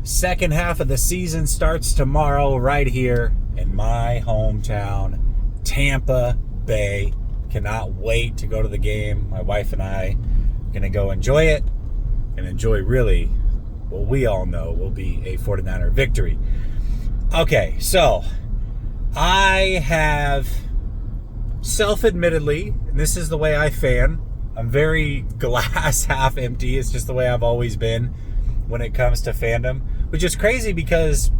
Second half of the season starts tomorrow right here in my hometown, Tampa Bay. Cannot wait to go to the game. My wife and I are going to go enjoy it and enjoy really what we all know will be a 49er victory. Okay, so I have self-admittedly, and this is the way I fan, I'm very glass half empty. It's just the way I've always been when it comes to fandom, which is crazy because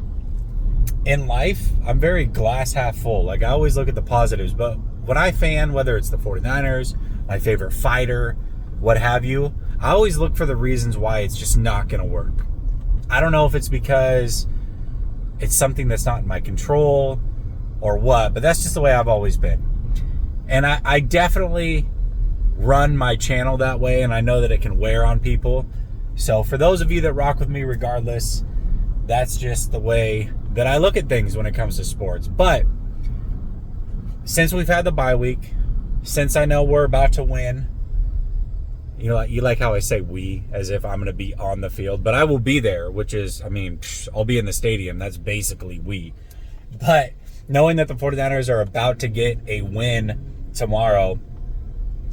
in life, I'm very glass half full. Like, I always look at the positives, but when I fan, whether it's the 49ers, my favorite fighter, what have you, I always look for the reasons why it's just not going to work. I don't know if it's because it's something that's not in my control or what, but that's just the way I've always been. And I definitely run my channel that way, and I know that it can wear on people. So for those of you that rock with me regardless, that's just the way that I look at things when it comes to sports. But since we've had the bye week, since I know we're about to win, you like how I say we, as if I'm going to be on the field, but I will be there, which is, I'll be in the stadium. That's basically we. But knowing that the 49ers are about to get a win tomorrow,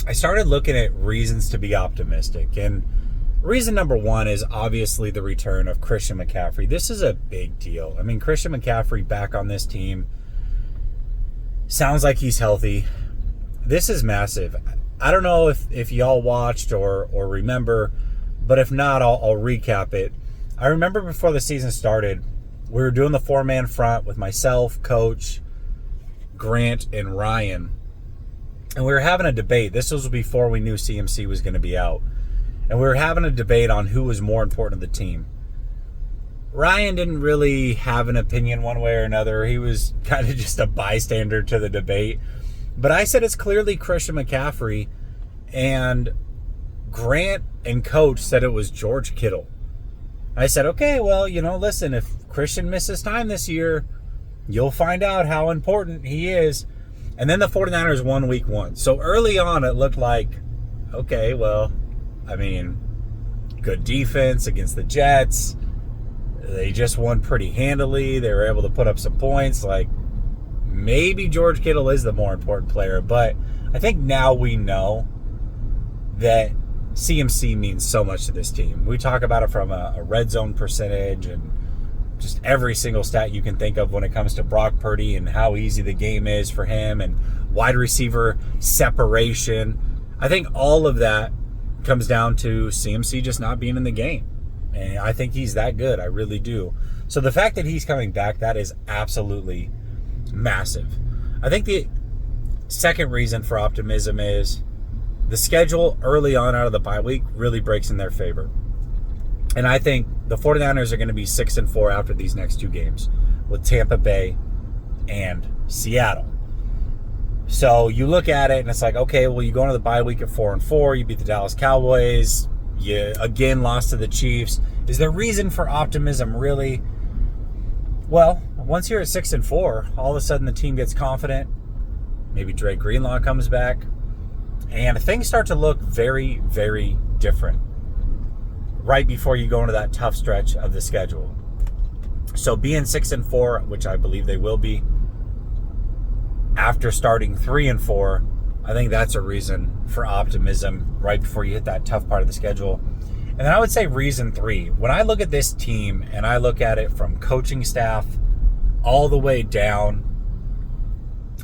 I started looking at reasons to be optimistic. And reason number one is obviously the return of Christian McCaffrey. This is a big deal. Christian McCaffrey back on this team. Sounds like he's healthy. This is massive. I don't know if y'all watched or remember, but if not, I'll recap it. I remember before the season started, we were doing the four-man front with myself, Coach, Grant, and Ryan. And we were having a debate. This was before we knew CMC was going to be out. And we were having a debate on who was more important to the team. Ryan didn't really have an opinion one way or another. He was kind of just a bystander to the debate. But I said it's clearly Christian McCaffrey. And Grant and Coach said it was George Kittle. I said, okay, well, listen, if Christian misses time this year, you'll find out how important he is. And then the 49ers won week one. So early on, it looked like, okay, well, good defense against the Jets. They just won pretty handily. They were able to put up some points. Like, maybe George Kittle is the more important player. But I think now we know that CMC means so much to this team. We talk about it from a red zone percentage and just every single stat you can think of when it comes to Brock Purdy and how easy the game is for him and wide receiver separation. I think all of that comes down to CMC just not being in the game. And I think he's that good. I really do. So the fact that he's coming back, that is absolutely massive. I think the second reason for optimism is the schedule early on out of the bye week really breaks in their favor. And I think the 49ers are going to be 6-4 after these next two games with Tampa Bay and Seattle. So you look at it and it's like, okay, well, you go into the bye week at 4-4. You beat the Dallas Cowboys. You again lost to the Chiefs. Is there reason for optimism, really? Well, once you're at 6-4, all of a sudden the team gets confident. Maybe Dre Greenlaw comes back. And things start to look very, very different right before you go into that tough stretch of the schedule. So being 6-4, which I believe they will be, after starting 3-4, I think that's a reason for optimism right before you hit that tough part of the schedule. And then I would say reason 3, when I look at this team and I look at it from coaching staff all the way down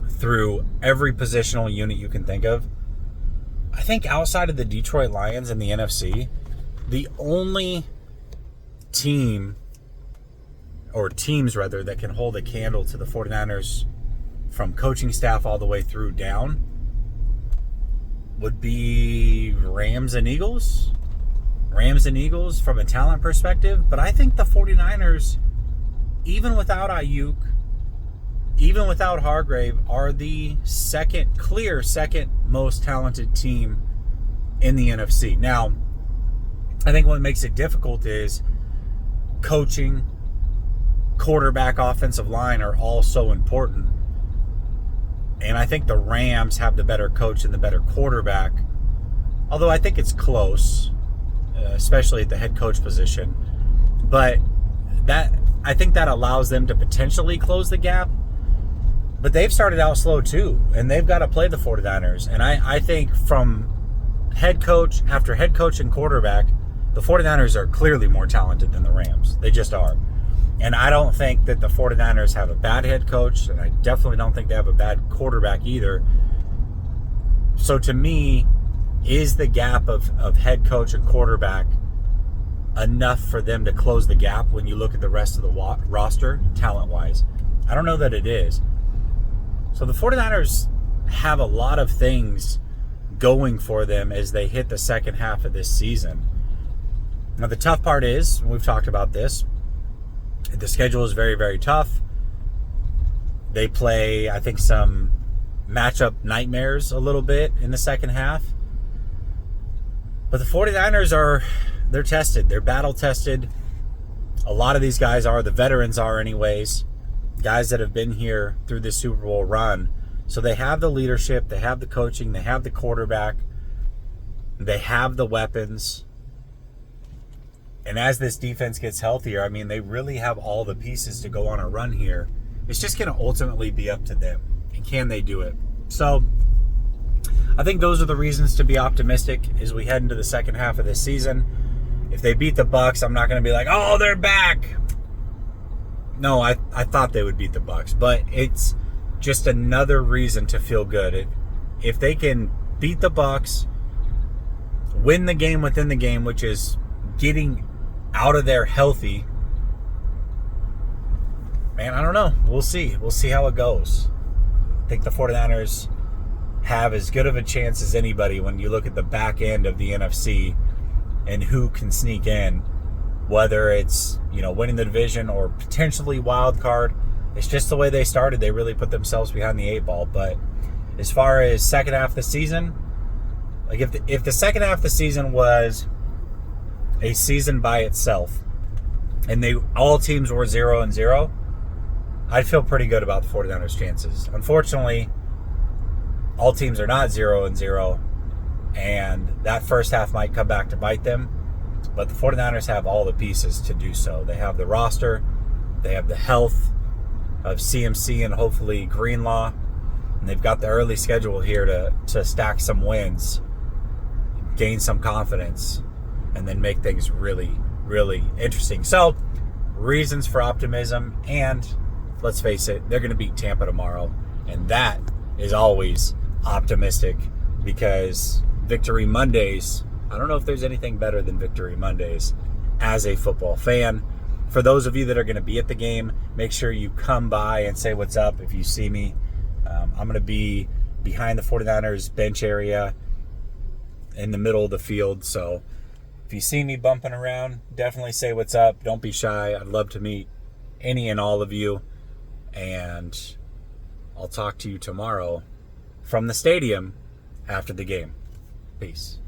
through every positional unit you can think of, I think outside of the Detroit Lions and the NFC, the only team, or teams rather, that can hold a candle to the 49ers from coaching staff all the way through down would be Rams and Eagles. Rams and Eagles from a talent perspective. But I think the 49ers, even without Ayuk, even without Hargrave, are the clear second most talented team in the NFC. Now, I think what makes it difficult is coaching, quarterback, offensive line are all so important. And I think the Rams have the better coach and the better quarterback. Although I think it's close, especially at the head coach position. But I think that allows them to potentially close the gap. But they've started out slow too, and they've got to play the 49ers. And I think from head coach after head coach and quarterback, the 49ers are clearly more talented than the Rams. They just are. And I don't think that the 49ers have a bad head coach, and I definitely don't think they have a bad quarterback either. So to me, is the gap of head coach and quarterback enough for them to close the gap when you look at the rest of the roster, talent-wise? I don't know that it is. So the 49ers have a lot of things going for them as they hit the second half of this season. Now, the tough part is, we've talked about this, the schedule is very, very tough. They play, I think, some matchup nightmares a little bit in the second half. But the 49ers they're tested. They're battle tested. A lot of these guys the veterans are anyways, guys that have been here through this Super Bowl run. So they have the leadership, they have the coaching, they have the quarterback, they have the weapons. And as this defense gets healthier, I mean, they really have all the pieces to go on a run here. It's just going to ultimately be up to them. And can they do it? So I think those are the reasons to be optimistic as we head into the second half of this season. If they beat the Bucs, I'm not going to be like, oh, they're back. No, I thought they would beat the Bucs, but it's just another reason to feel good. If they can beat the Bucs, win the game within the game, which is getting out of there healthy, man, I don't know. We'll see. We'll see how it goes. I think the 49ers have as good of a chance as anybody when you look at the back end of the NFC and who can sneak in, whether it's, winning the division or potentially wild card. It's just the way they started. They really put themselves behind the 8 ball. But as far as second half of the season, like if the second half of the season was a season by itself and all teams were 0-0, I'd feel pretty good about the 49ers' chances. Unfortunately, all teams are not 0-0, and that first half might come back to bite them. But the 49ers have all the pieces to do so. They have the roster, they have the health of CMC and hopefully Greenlaw, and they've got the early schedule here to stack some wins, gain some confidence, and then make things really, really interesting. So, reasons for optimism, and let's face it, they're going to beat Tampa tomorrow, and that is always optimistic because Victory Mondays, I don't know if there's anything better than Victory Mondays as a football fan. For those of you that are going to be at the game, make sure you come by and say what's up if you see me. I'm going to be behind the 49ers bench area in the middle of the field, so if you see me bumping around, definitely say what's up. Don't be shy. I'd love to meet any and all of you. And I'll talk to you tomorrow from the stadium after the game. Peace.